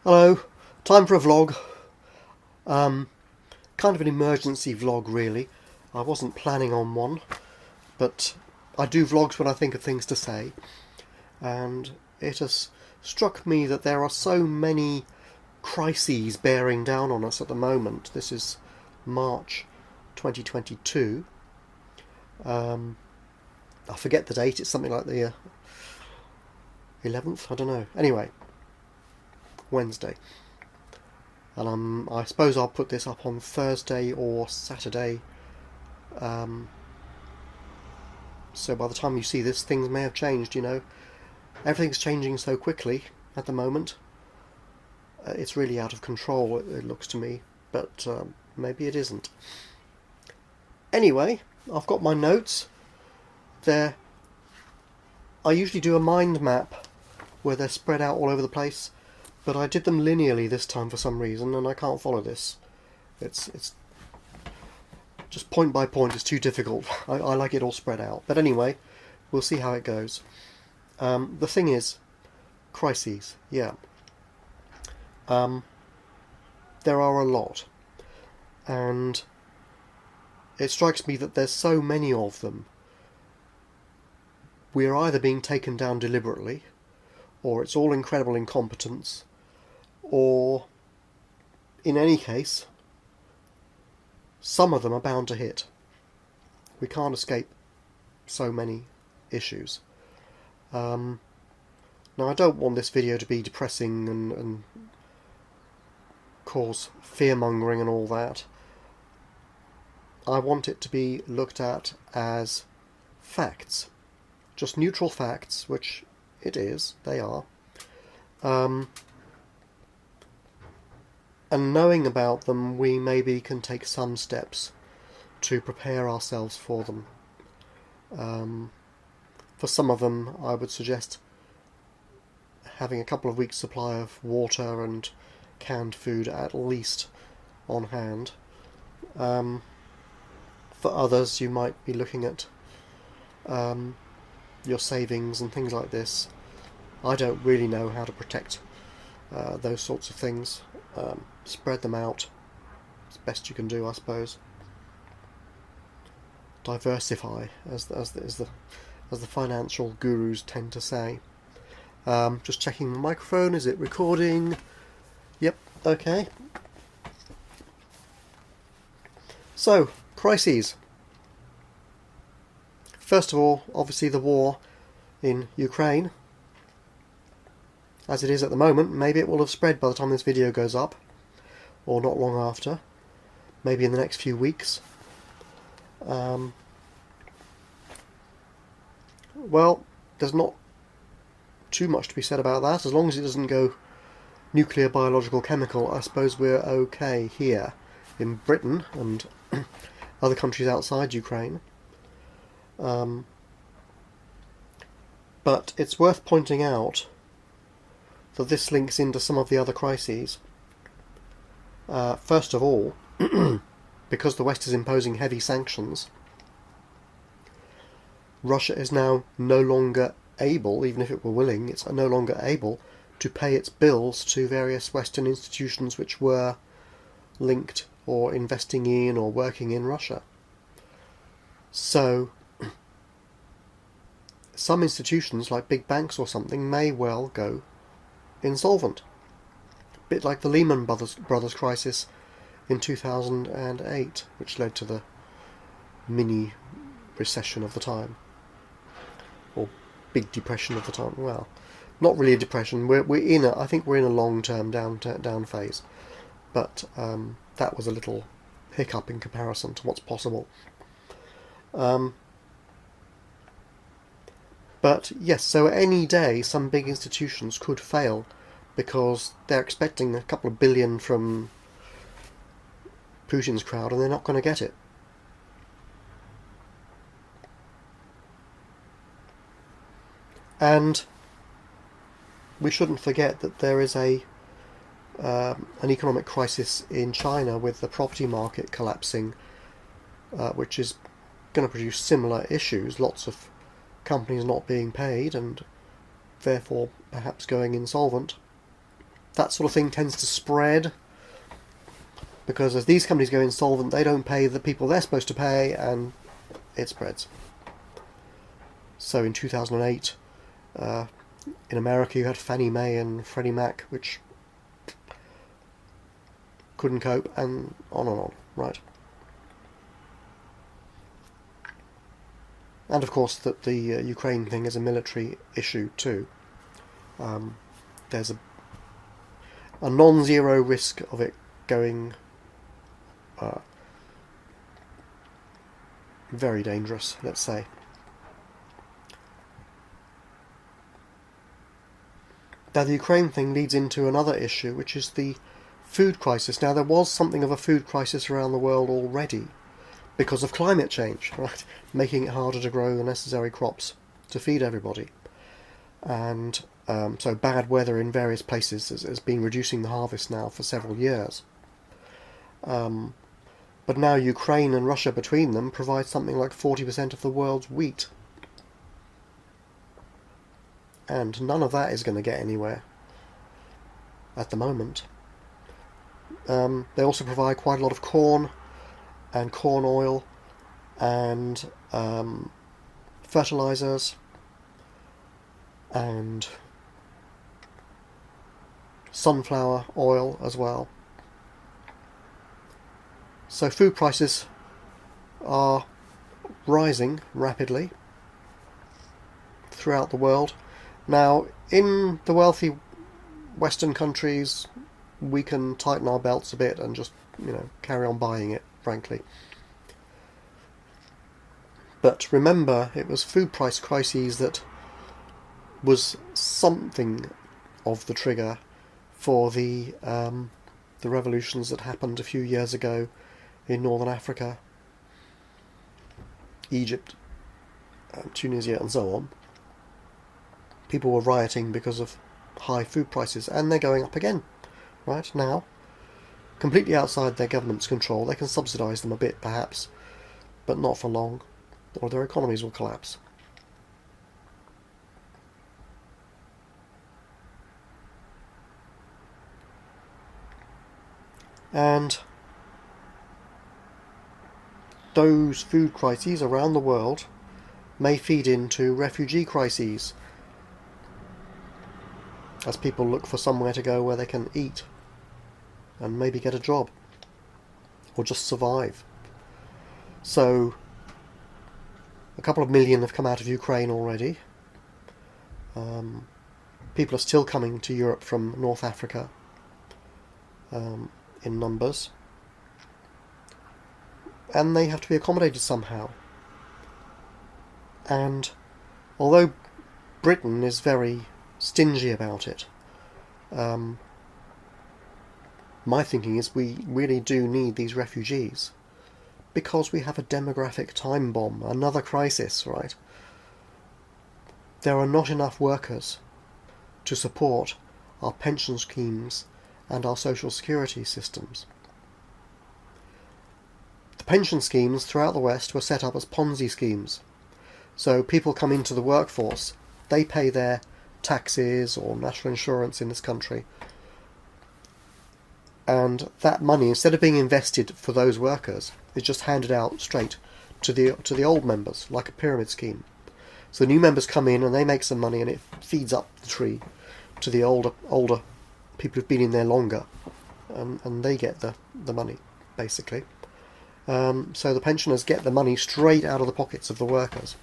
Hello, time for a vlog. Kind of an emergency vlog, really. I wasn't planning on one, but I do vlogs when I think of things to say, and it has struck me that there are so many crises bearing down on us at the moment. This is March 2022. I forget the date, it's something like the 11th, I don't know. Anyway, Wednesday. And I suppose I'll put this up on Thursday or Saturday. So by the time you see this, things may have changed, you know. Everything's changing so quickly at the moment. It's really out of control, it looks to me. But maybe it isn't. Anyway, I've got my notes. There. I usually do a mind map where they're spread out all over the place. But I did them linearly this time for some reason, and I can't follow this. It's just point by point. It's too difficult. I like it all spread out. But anyway, we'll see how it goes. The thing is, crises. Yeah. There are a lot, and it strikes me that there's so many of them. We're either being taken down deliberately, or it's all incredible incompetence. Or, in any case, some of them are bound to hit. We can't escape so many issues. Now, I don't want this video to be depressing and cause fear-mongering and all that. I want it to be looked at as facts. Just neutral facts, which it is, they are. And knowing about them, we maybe can take some steps to prepare ourselves for them. For some of them, I would suggest having a couple of weeks' supply of water and canned food at least on hand. For others, you might be looking at your savings and things like this. I don't really know how to protect those sorts of things. Spread them out as best you can do, I suppose. Diversify, as the financial gurus tend to say. Just checking the microphone. Is it recording? Yep. Okay. So, crises. First of all, obviously the war in Ukraine. As it is at the moment. Maybe it will have spread by the time this video goes up, or not long after, maybe in the next few weeks. Well, there's not too much to be said about that. As long as it doesn't go nuclear, biological, chemical, I suppose we're okay here in Britain and other countries outside Ukraine. But it's worth pointing out that this links into some of the other crises. First of all, because the West is imposing heavy sanctions, Russia is now no longer able, even if it were willing, it's no longer able to pay its bills to various Western institutions which were linked or investing in or working in Russia. So, some institutions, like big banks or something, may well go insolvent. A bit like the Lehman Brothers crisis in 2008, which led to the mini recession of the time, or big depression of the time. Well, not really a depression. I think we're in a long-term down phase, but that was a little hiccup in comparison to what's possible. But yes, so any day some big institutions could fail because they're expecting a couple of billion from Putin's crowd and they're not going to get it. And we shouldn't forget that there is an economic crisis in China with the property market collapsing, which is going to produce similar issues. Lots of companies not being paid and therefore perhaps going insolvent. that sort of thing tends to spread, because as these companies go insolvent, they don't pay the people they're supposed to pay, and it spreads. So in 2008, in America, you had Fannie Mae and Freddie Mac, which couldn't cope, and on, right? And of course, that the Ukraine thing is a military issue too. There's a non-zero risk of it going very dangerous, let's say. Now the Ukraine thing leads into another issue, which is the food crisis. Now there was something of a food crisis around the world already because of climate change, right? Making it harder to grow the necessary crops to feed everybody. And so bad weather in various places has been reducing the harvest now for several years. But now Ukraine and Russia between them provide something like 40% of the world's wheat. And none of that is going to get anywhere at the moment. They also provide quite a lot of corn and corn oil and fertilizers and sunflower oil as well. So food prices are rising rapidly throughout the world. Now, in the wealthy Western countries, we can tighten our belts a bit and just, carry on buying it, frankly. But remember, it was food price crises that was something of the trigger for the revolutions that happened a few years ago in Northern Africa, Egypt, Tunisia, and so on. People were rioting because of high food prices, and they're going up again right now, completely outside their government's control. They can subsidise them a bit perhaps, but not for long, or their economies will collapse. And those food crises around the world may feed into refugee crises, as people look for somewhere to go where they can eat and maybe get a job or just survive. So a couple of million have come out of Ukraine already. People are still coming to Europe from North Africa in numbers, and they have to be accommodated somehow. And although Britain is very stingy about it, my thinking is we really do need these refugees because we have a demographic time bomb, another crisis, right? There are not enough workers to support our pension schemes and our social security systems. The pension schemes throughout the West were set up as Ponzi schemes. So people come into the workforce, they pay their taxes or national insurance in this country, and that money, instead of being invested for those workers, is just handed out straight to the old members, like a pyramid scheme. So the new members come in and they make some money, and it feeds up the tree to the older people who've been in there longer, and they get the money, basically. So the pensioners get the money straight out of the pockets of the workers,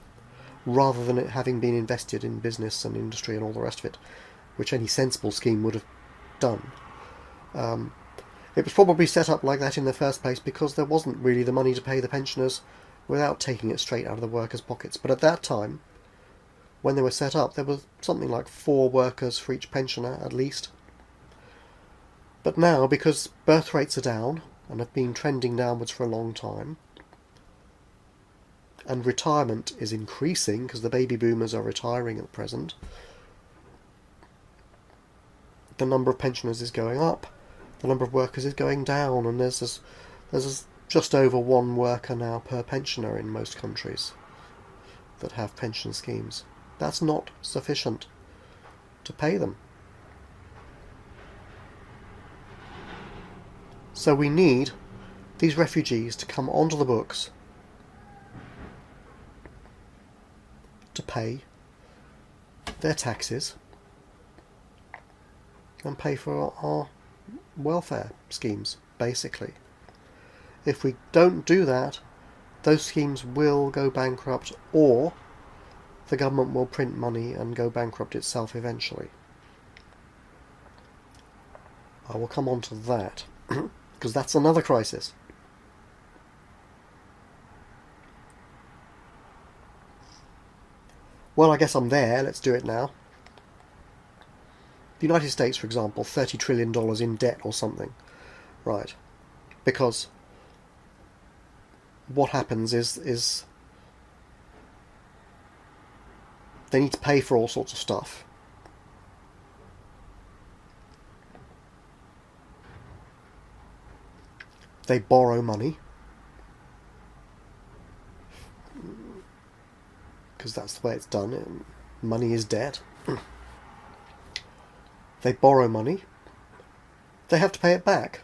rather than it having been invested in business and industry and all the rest of it, which any sensible scheme would have done. It was probably set up like that in the first place because there wasn't really the money to pay the pensioners without taking it straight out of the workers' pockets. But at that time, when they were set up, there was something like 4 workers for each pensioner at least. But now, because birth rates are down and have been trending downwards for a long time, and retirement is increasing because the baby boomers are retiring at present, the number of pensioners is going up, the number of workers is going down, and there's just over 1 worker now per pensioner in most countries that have pension schemes. That's not sufficient to pay them. So we need these refugees to come onto the books to pay their taxes and pay for our welfare schemes, basically. If we don't do that, those schemes will go bankrupt, or the government will print money and go bankrupt itself eventually. I will come on to that, because that's another crisis. Well, I guess I'm there. Let's do it now. The United States, for example, $30 trillion in debt or something. Right. Because what happens is they need to pay for all sorts of stuff. They borrow money, because that's the way it's done. Money is debt. They borrow money. They have to pay it back.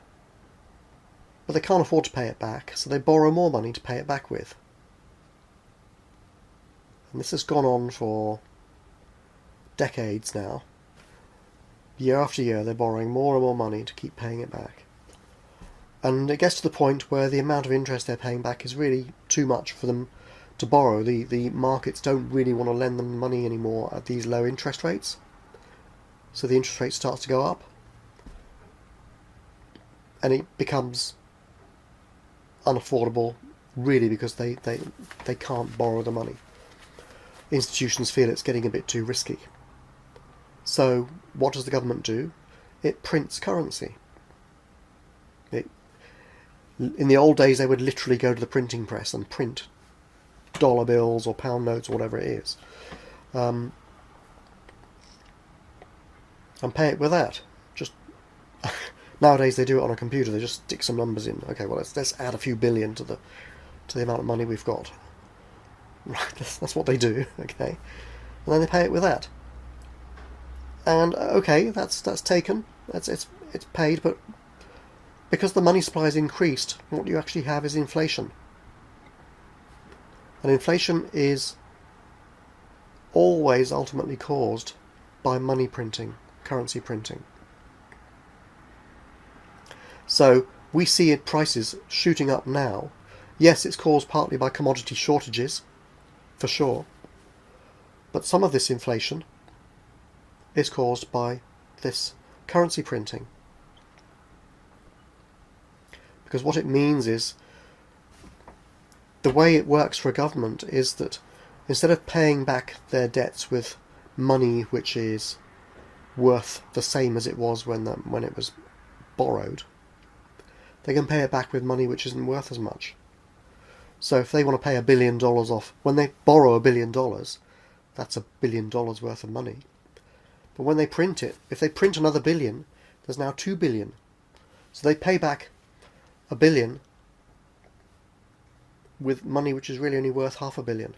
But they can't afford to pay it back, so they borrow more money to pay it back with. And this has gone on for decades now. Year after year, they're borrowing more and more money to keep paying it back. And it gets to the point where the amount of interest they're paying back is really too much for them to borrow. The markets don't really want to lend them money anymore at these low interest rates. So the interest rate starts to go up. And it becomes unaffordable, really, because they can't borrow the money. Institutions feel it's getting a bit too risky. So what does the government do? It prints currency. In the old days, they would literally go to the printing press and print dollar bills or pound notes or whatever it is, and pay it with that. Just nowadays they do it on a computer. They just stick some numbers in. Okay, well let's add a few billion to the amount of money we've got. Right, that's what they do. Okay, and then they pay it with that. And okay, that's taken. It's paid, but because the money supply is increased, what you actually have is inflation. And inflation is always ultimately caused by money printing, currency printing. So we see prices shooting up now. Yes, it's caused partly by commodity shortages, for sure. But some of this inflation is caused by this currency printing. Because what it means is, the way it works for a government is that instead of paying back their debts with money which is worth the same as it was when it was borrowed, they can pay it back with money which isn't worth as much. So if they want to pay $1 billion off, when they borrow $1 billion, that's $1 billion worth of money. But when they print it, if they print another billion, there's now 2 billion. So they pay back $1 billion with money which is really only worth $500 million.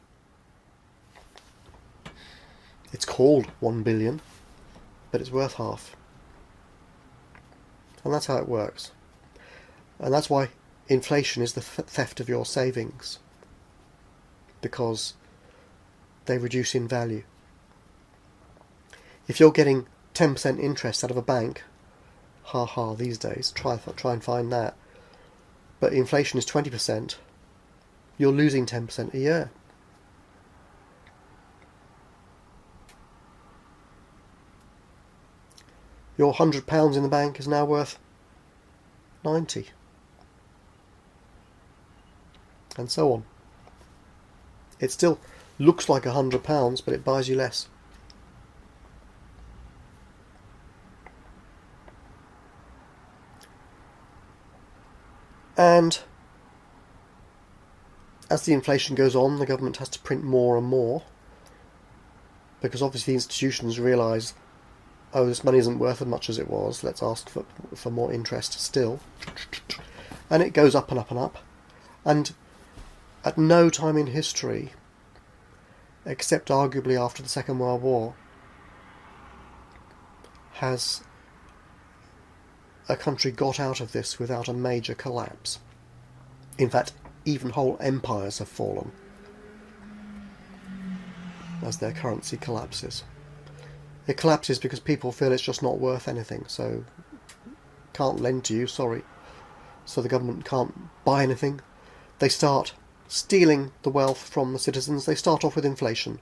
It's called 1 billion, but it's worth half. And that's how it works. And that's why inflation is the theft of your savings, because they reduce in value. If you're getting 10% interest out of a bank, these days, try and find that. But inflation is 20%, you're losing 10% a year. Your £100 in the bank is now worth 90. And so on. It still looks like £100, but it buys you less. And as the inflation goes on, the government has to print more and more, because obviously institutions realise, oh, this money isn't worth as much as it was, let's ask for more interest still. And it goes up and up and up. And at no time in history, except arguably after the Second World War, has a country got out of this without a major collapse. In fact, even whole empires have fallen as their currency collapses. It collapses because people feel it's just not worth anything, so can't lend to you, sorry. So the government can't buy anything. They start stealing the wealth from the citizens. They start off with inflation.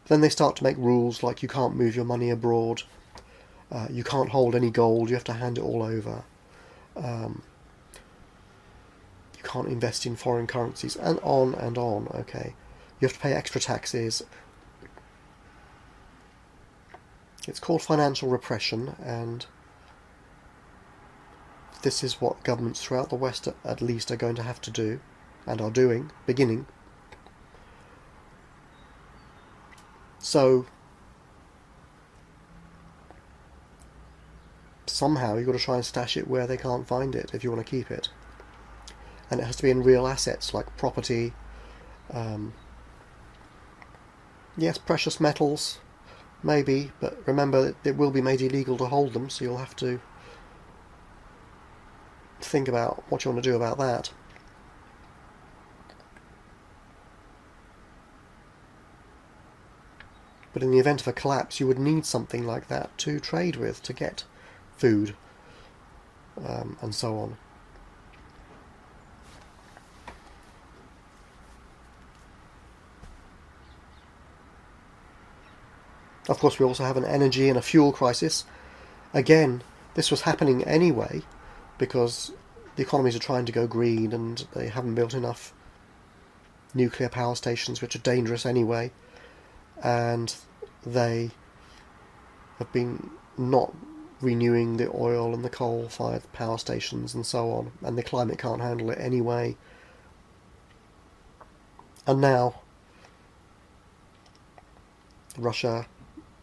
Then they start to make rules like you can't move your money abroad, you can't hold any gold, you have to hand it all over, you can't invest in foreign currencies, and on, okay. You have to pay extra taxes. It's called financial repression, and this is what governments throughout the West at least are going to have to do, and are doing, beginning. So somehow you've got to try and stash it where they can't find it if you want to keep it. And it has to be in real assets like property, yes, precious metals, maybe, but remember it will be made illegal to hold them, so you'll have to think about what you want to do about that. But in the event of a collapse, you would need something like that to trade with, to get food, and so on. Of course, we also have an energy and a fuel crisis. Again, this was happening anyway, because the economies are trying to go green and they haven't built enough nuclear power stations, which are dangerous anyway, and they have been not renewing the oil and the coal-fired power stations and so on, and the climate can't handle it anyway. And now Russia,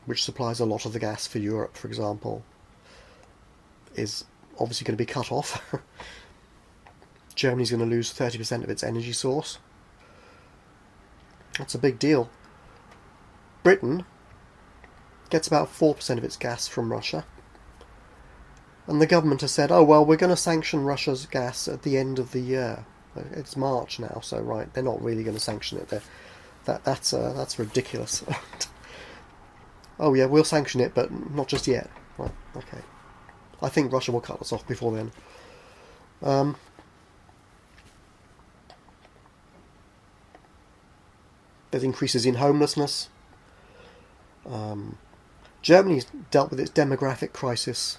which supplies a lot of the gas for Europe, for example, is obviously going to be cut off. Germany's going to lose 30% of its energy source. That's a big deal. Britain gets about 4% of its gas from Russia. And the government has said, oh, well, we're going to sanction Russia's gas at the end of the year. It's March now, so right, they're not really going to sanction it. That's ridiculous. Oh yeah, we'll sanction it, but not just yet. Right, okay. I think Russia will cut us off before then. There's increases in homelessness. Germany's dealt with its demographic crisis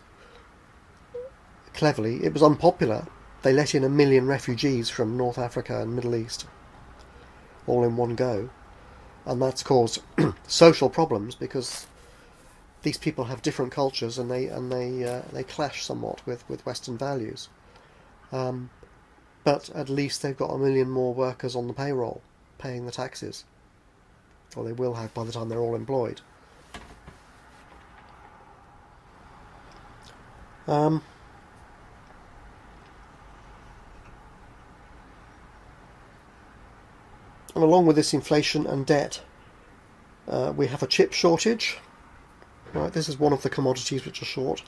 cleverly. It was unpopular. They let in 1 million refugees from North Africa and Middle East, all in one go. And that's caused social problems because these people have different cultures and they clash somewhat with Western values. But at least they've got 1 million more workers on the payroll paying the taxes, or they will have by the time they're all employed. And along with this inflation and debt, we have a chip shortage. Right, this is one of the commodities which are short.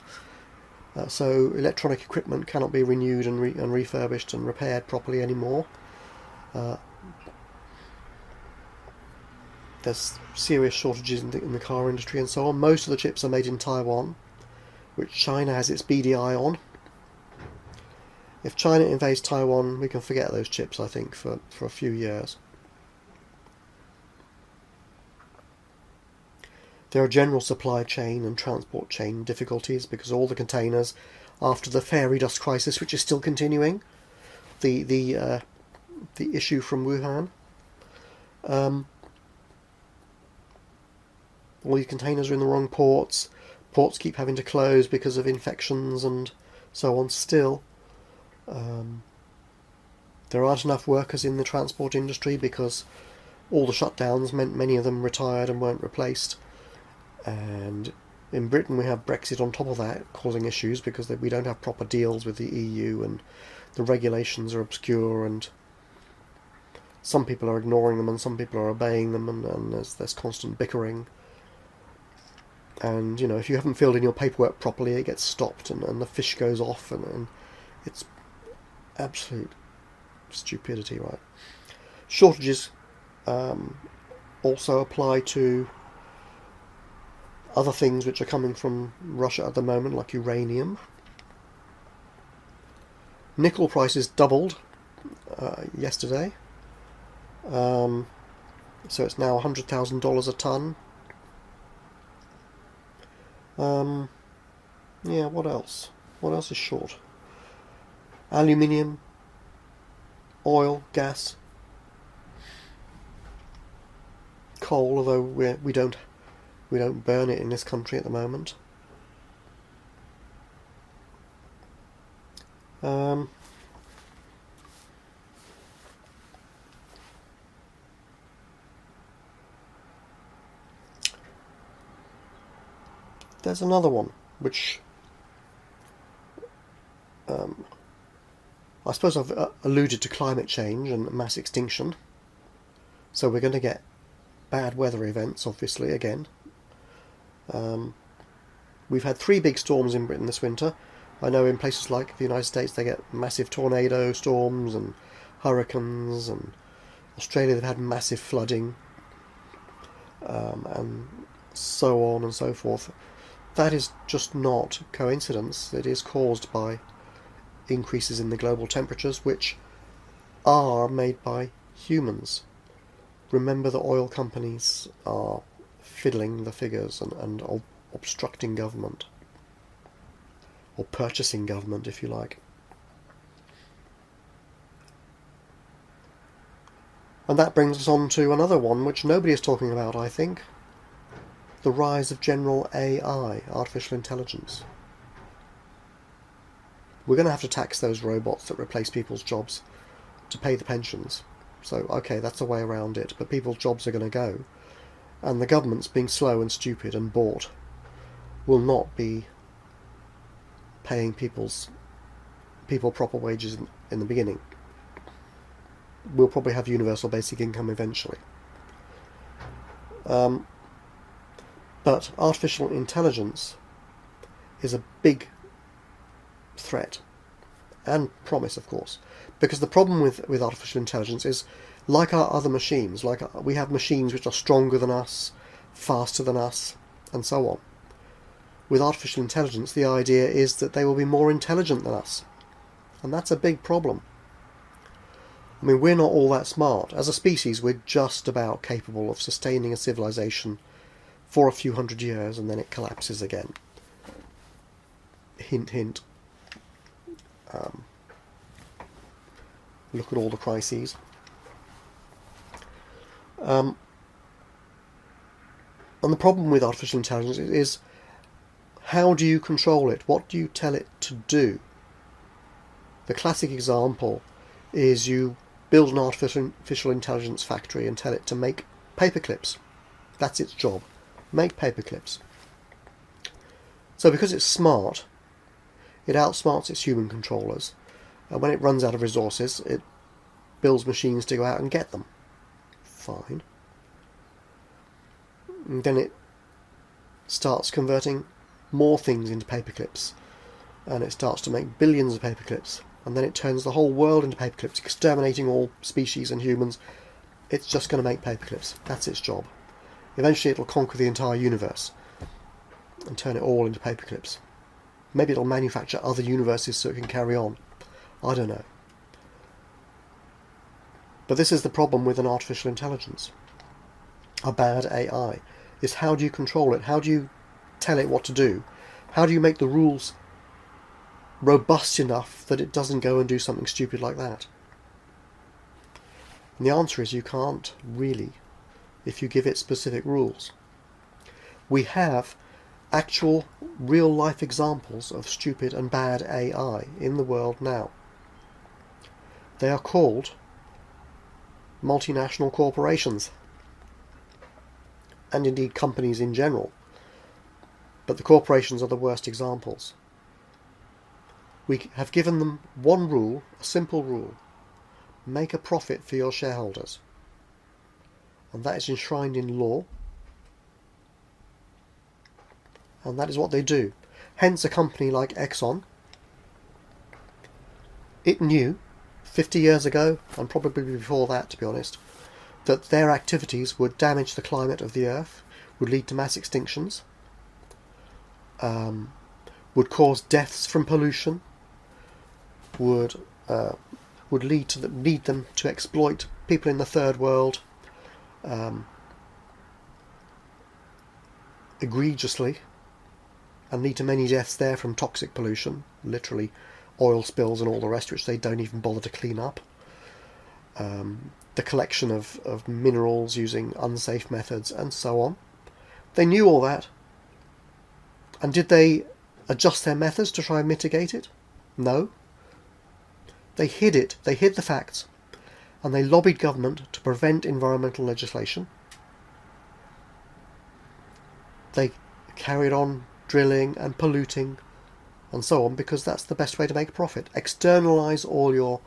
So electronic equipment cannot be renewed and refurbished and repaired properly anymore. There's serious shortages in the car industry and so on. Most of the chips are made in Taiwan, which China has its beady eye on. If China invades Taiwan, we can forget those chips, I think, for a few years. There are general supply chain and transport chain difficulties because all the containers, after the fairy dust crisis, which is still continuing, the issue from Wuhan, all these containers are in the wrong ports. Ports keep having to close because of infections and so on. Still, there aren't enough workers in the transport industry because all the shutdowns meant many of them retired and weren't replaced. And in Britain we have Brexit on top of that, causing issues because we don't have proper deals with the EU and the regulations are obscure and some people are ignoring them and some people are obeying them, and there's constant bickering. And, if you haven't filled in your paperwork properly, it gets stopped and the fish goes off, and it's absolute stupidity, right? Shortages also apply to other things which are coming from Russia at the moment, like uranium. Nickel prices doubled yesterday, so it's now $100,000 a ton. Yeah, what else? What else is short? Aluminium, oil, gas, coal. Although we don't burn it in this country at the moment. There's another one which I suppose I've alluded to climate change and mass extinction. So we're going to get bad weather events, obviously, again. We've had 3 big storms in Britain this winter. I know in places like the United States they get massive tornado storms and hurricanes, and Australia they've had massive flooding, and so on and so forth. That is just not coincidence. It is caused by increases in the global temperatures, which are made by humans. Remember that oil companies are fiddling the figures and obstructing government, or purchasing government, if you like. And that brings us on to another one which nobody is talking about, I think. The rise of general AI, artificial intelligence. We're going to have to tax those robots that replace people's jobs to pay the pensions. So, okay, that's a way around it, but people's jobs are going to go. And the governments, being slow and stupid and bought, will not be paying people proper wages in the beginning. We'll probably have universal basic income eventually. But artificial intelligence is a big threat, and promise, of course, because the problem with artificial intelligence is, like our other machines, we have machines which are stronger than us, faster than us, and so on. With artificial intelligence, the idea is that they will be more intelligent than us, and that's a big problem. I mean, we're not all that smart. As a species, we're just about capable of sustaining a civilization for a few hundred years, and then it collapses again. Hint, hint. Look at all the crises. And the problem with artificial intelligence is, how do you control it? What do you tell it to do? The classic example is you build an artificial intelligence factory and tell it to make paperclips. That's its job. Make paperclips. So because it's smart, it outsmarts its human controllers. And when it runs out of resources, it builds machines to go out and get them. Fine. And then it starts converting more things into paperclips. And it starts to make billions of paperclips. And then it turns the whole world into paperclips, exterminating all species and humans. It's just going to make paperclips. That's its job. Eventually it'll conquer the entire universe and turn it all into paperclips. Maybe it'll manufacture other universes so it can carry on. I don't know. But this is the problem with an artificial intelligence. A bad AI is, how do you control it? How do you tell it what to do? How do you make the rules robust enough that it doesn't go and do something stupid like that? And the answer is, you can't really, if you give it specific rules. We have actual real-life examples of stupid and bad AI in the world now. They are called multinational corporations, and indeed companies in general. But the corporations are the worst examples. We have given them one rule, a simple rule: make a profit for your shareholders. And that is enshrined in law. And that is what they do. Hence a company like Exxon, it knew 50 years ago, and probably before that to be honest, that their activities would damage the climate of the earth, would lead to mass extinctions, would cause deaths from pollution, would lead them to exploit people in the third world egregiously, and lead to many deaths there from toxic pollution, literally oil spills and all the rest, which they don't even bother to clean up. The collection of minerals using unsafe methods and so on. They knew all that. And did they adjust their methods to try and mitigate it? No. They hid it. They hid the facts. And they lobbied government to prevent environmental legislation. They carried on drilling and polluting and so on because that's the best way to make a profit. Externalise all your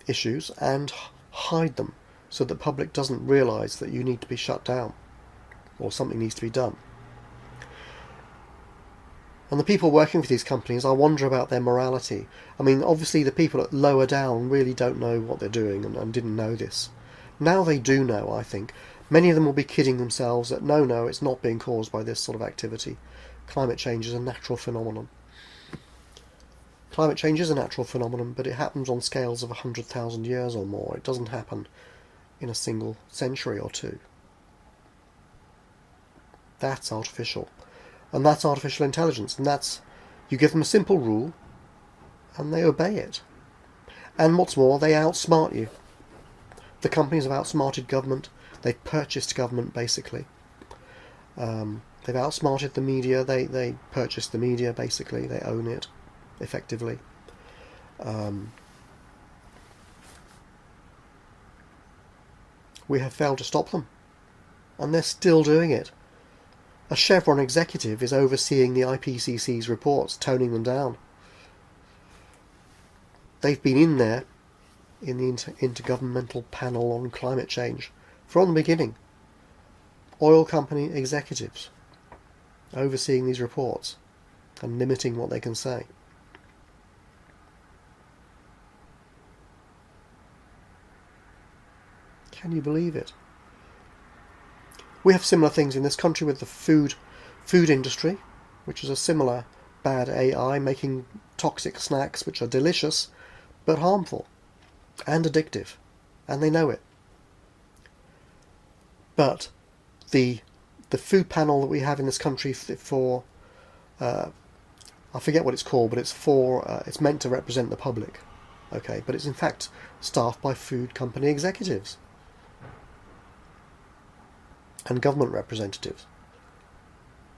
issues and hide them so that the public doesn't realise that you need to be shut down or something needs to be done. And the people working for these companies, I wonder about their morality. I mean, obviously the people at lower down really don't know what they're doing and didn't know this. Now they do know, I think. Many of them will be kidding themselves that no, it's not being caused by this sort of activity. Climate change is a natural phenomenon. Climate change is a natural phenomenon, but it happens on scales of 100,000 years or more. It doesn't happen in a single century or two. That's artificial. And that's artificial intelligence. And that's, you give them a simple rule, and they obey it. And what's more, they outsmart you. The companies have outsmarted government. They've purchased government, basically. They've outsmarted the media. They purchased the media, basically. They own it, effectively. We have failed to stop them. And they're still doing it. A Chevron executive is overseeing the IPCC's reports, toning them down. They've been in there, in the Intergovernmental Panel on Climate Change, from the beginning. Oil company executives overseeing these reports and limiting what they can say. Can you believe it? We have similar things in this country with the food industry, which is a similar bad AI, making toxic snacks which are delicious but harmful and addictive, and they know it. But the food panel that we have in this country for I forget what it's called, but it's meant to represent the public, okay? But it's in fact staffed by food company executives and government representatives,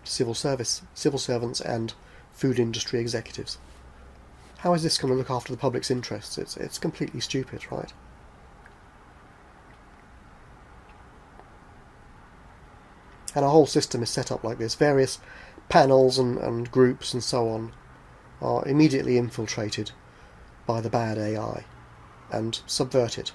civil servants and food industry executives. How is this going to look after the public's interests? It's completely stupid, right? And our whole system is set up like this. Various panels and groups and so on are immediately infiltrated by the bad AI and subverted.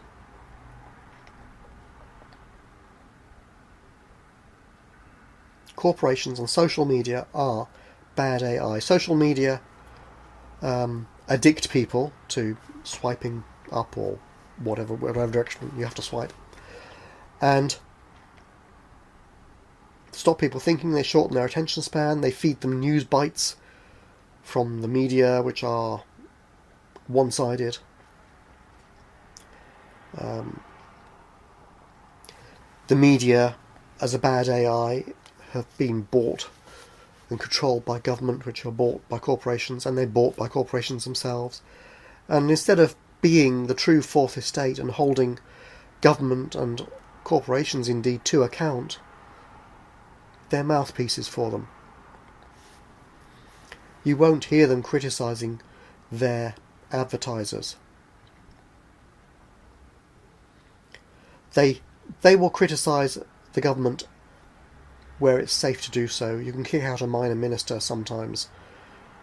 Corporations and social media are bad AI. Social media addict people to swiping up or whatever direction you have to swipe, and stop people thinking. They shorten their attention span. They feed them news bites from the media which are one-sided. The media as a bad AI have been bought and controlled by government, which are bought by corporations, and they're bought by corporations themselves. And instead of being the true fourth estate and holding government and corporations indeed to account, they're mouthpieces for them. You won't hear them criticising their advertisers. They will criticise the government where it's safe to do so. You can kick out a minor minister sometimes.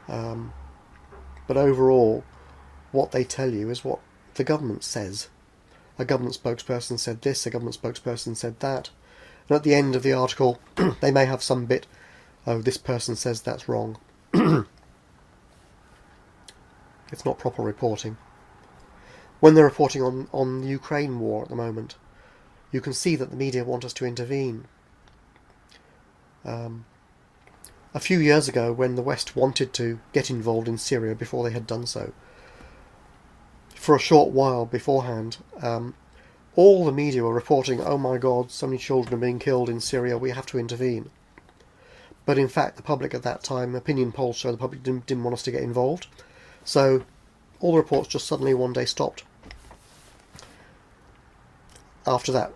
But overall, what they tell you is what the government says. A government spokesperson said this, a government spokesperson said that. And at the end of the article, they may have some bit oh, this person says that's wrong. It's not proper reporting. When they're reporting on the Ukraine war at the moment, you can see that the media want us to intervene. A few years ago, when the West wanted to get involved in Syria before they had done so, for a short while beforehand, all the media were reporting, oh my God, so many children are being killed in Syria, we have to intervene. But in fact, the public at that time, opinion polls show the public didn't want us to get involved. So all the reports just suddenly one day stopped. After that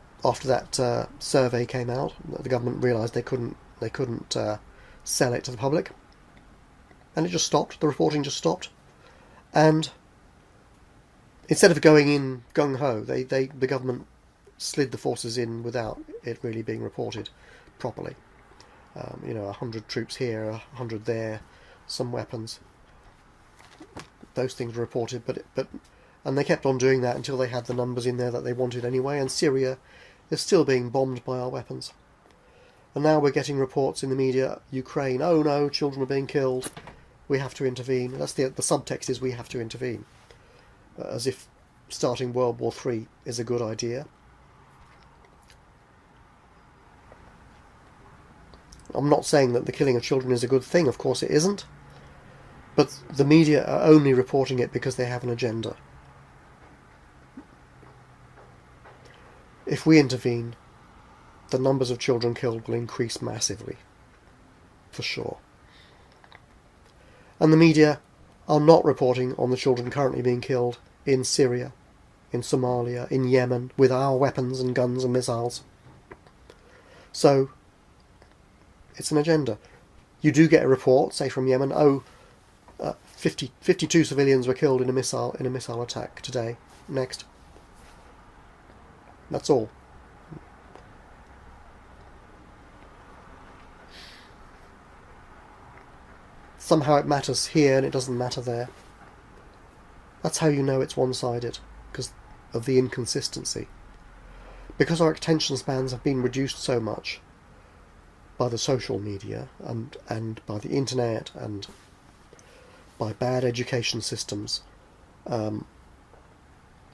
survey came out, the government realised they couldn't sell it to the public, and it just stopped. The reporting just stopped, and instead of going in gung ho, the government slid the forces in without it really being reported properly. 100 troops here, 100 there, some weapons. Those things were reported, and they kept on doing that until they had the numbers in there that they wanted anyway. And Syria is still being bombed by our weapons. And now we're getting reports in the media, Ukraine, oh no, children are being killed, we have to intervene. That's the subtext is we have to intervene. As if starting World War III is a good idea. I'm not saying that the killing of children is a good thing, of course it isn't. But the media are only reporting it because they have an agenda. If we intervene, the numbers of children killed will increase massively. For sure. And the media are not reporting on the children currently being killed in Syria, in Somalia, in Yemen, with our weapons and guns and missiles. So, it's an agenda. You do get a report, say from Yemen, 52 civilians were killed in a missile attack today. Next. That's all. Somehow it matters here and it doesn't matter there. That's how you know it's one-sided, because of the inconsistency. Because our attention spans have been reduced so much by the social media and by the internet and by bad education systems,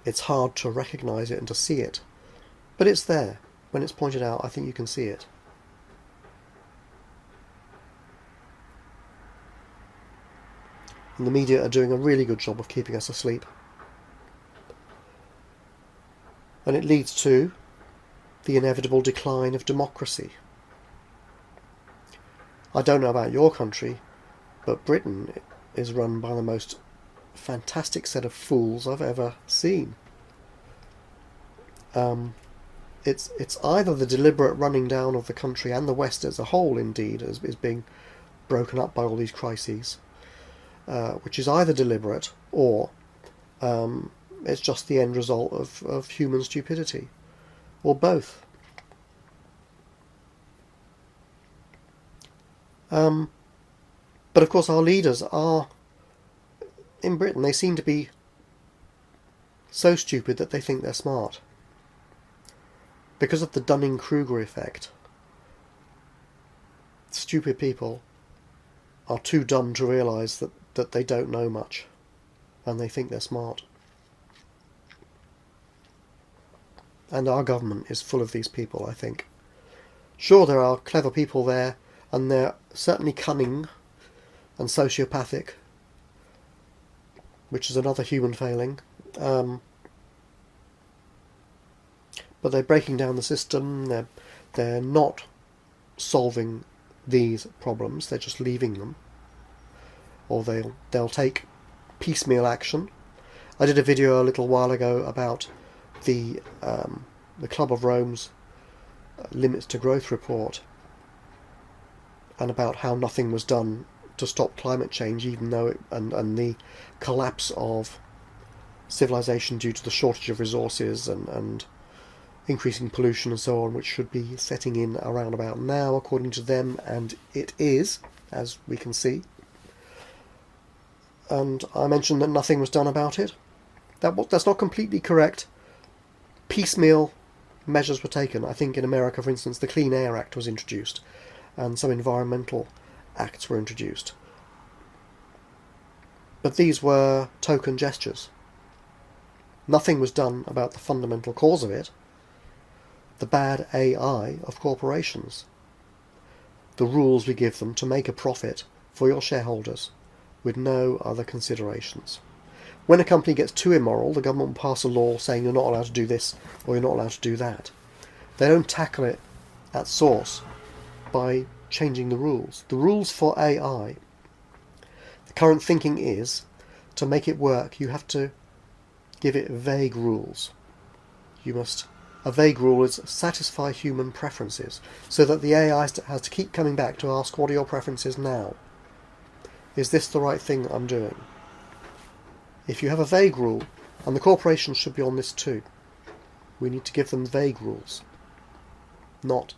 it's hard to recognise it and to see it. But it's there. When it's pointed out, I think you can see it. And the media are doing a really good job of keeping us asleep. And it leads to the inevitable decline of democracy. I don't know about your country, but Britain is run by the most fantastic set of fools I've ever seen. It's either the deliberate running down of the country, and the West as a whole indeed is being broken up by all these crises, which is either deliberate or it's just the end result of human stupidity, or both. But of course our leaders are, in Britain, they seem to be so stupid that they think they're smart. Because of the Dunning-Kruger effect, stupid people are too dumb to realise that they don't know much, and they think they're smart. And our government is full of these people, I think. Sure, there are clever people there, and they're certainly cunning and sociopathic, which is another human failing. But they're breaking down the system. They're not solving these problems. They're just leaving them, or they'll take piecemeal action. I did a video a little while ago about the Club of Rome's Limits to Growth report, and about how nothing was done to stop climate change, even though and the collapse of civilization due to the shortage of resources and increasing pollution and so on, which should be setting in around about now, according to them, and it is, as we can see. And I mentioned that nothing was done about it. That's not completely correct. Piecemeal measures were taken. I think in America, for instance, the Clean Air Act was introduced, and some environmental acts were introduced. But these were token gestures. Nothing was done about the fundamental cause of it, the bad AI of corporations. The rules we give them to make a profit for your shareholders with no other considerations. When a company gets too immoral, the government will pass a law saying you're not allowed to do this or you're not allowed to do that. They don't tackle it at source by changing the rules. The rules for AI, the current thinking is, to make it work, you have to give it vague rules. A vague rule is satisfy human preferences, so that the AI has to keep coming back to ask, what are your preferences now? Is this the right thing I'm doing? If you have a vague rule, and the corporations should be on this too, we need to give them vague rules, not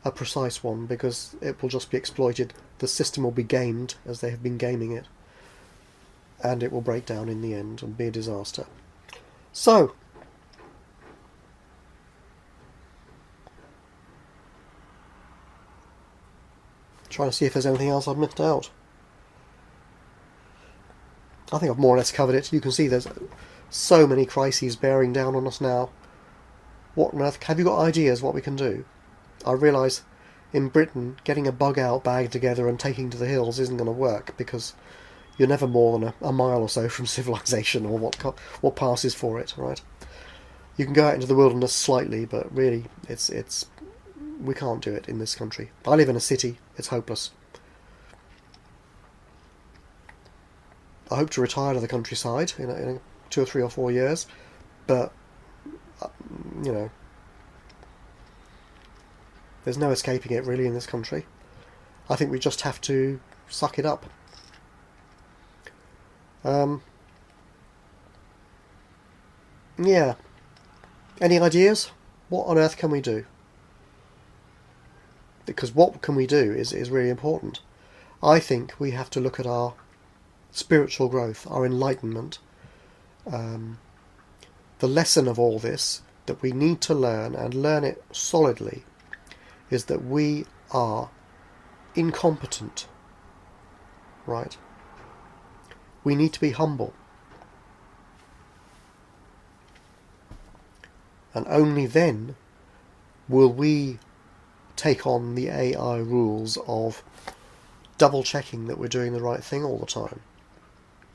a precise one, because it will just be exploited. The system will be gamed as they have been gaming it, and it will break down in the end and be a disaster. So, trying to see if there's anything else I've missed out. I think I've more or less covered it. You can see there's so many crises bearing down on us now. What on earth? Have you got ideas what we can do? I realise in Britain getting a bug out bag together and taking to the hills isn't going to work, because you're never more than a mile or so from civilization, or what passes for it, right? You can go out into the wilderness slightly, but really we can't do it in this country. I live in a city. It's hopeless. I hope to retire to the countryside in 2 or 3 or 4 years, but there's no escaping it really in this country. I think we just have to suck it up. Yeah. Any ideas? What on earth can we do? Because what can we do is really important. I think we have to look at our spiritual growth, our enlightenment. The lesson of all this that we need to learn, and learn it solidly, is that we are incompetent. Right? We need to be humble. And only then will we take on the AI rules of double checking that we're doing the right thing all the time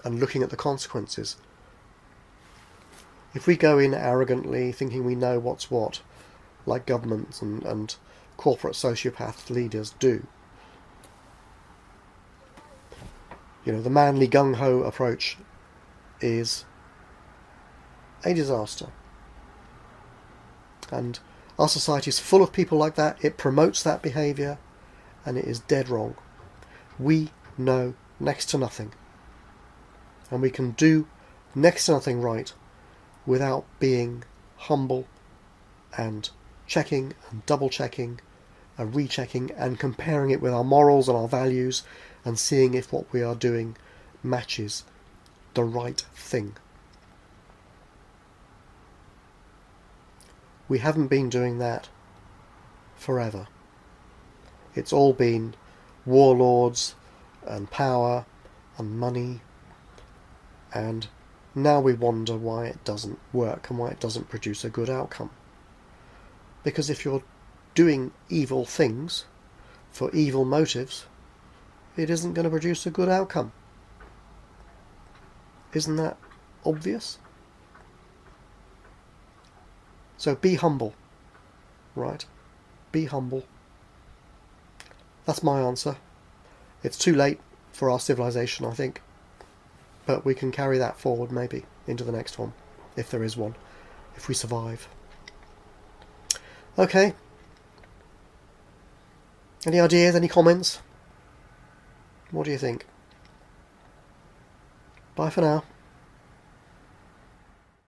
and looking at the consequences. If we go in arrogantly thinking we know what's what, like governments and corporate sociopath leaders do, the manly gung-ho approach is a disaster. And our society is full of people like that. It promotes that behaviour, and it is dead wrong. We know next to nothing, and we can do next to nothing right without being humble and checking and double checking and rechecking and comparing it with our morals and our values and seeing if what we are doing matches the right thing. We haven't been doing that forever. It's all been warlords and power and money, and now we wonder why it doesn't work and why it doesn't produce a good outcome. Because if you're doing evil things for evil motives, it isn't going to produce a good outcome. Isn't that obvious? So be humble, right? Be humble. That's my answer. It's too late for our civilization, I think. But we can carry that forward maybe into the next one, if there is one, if we survive. Okay. Any ideas, any comments? What do you think? Bye for now.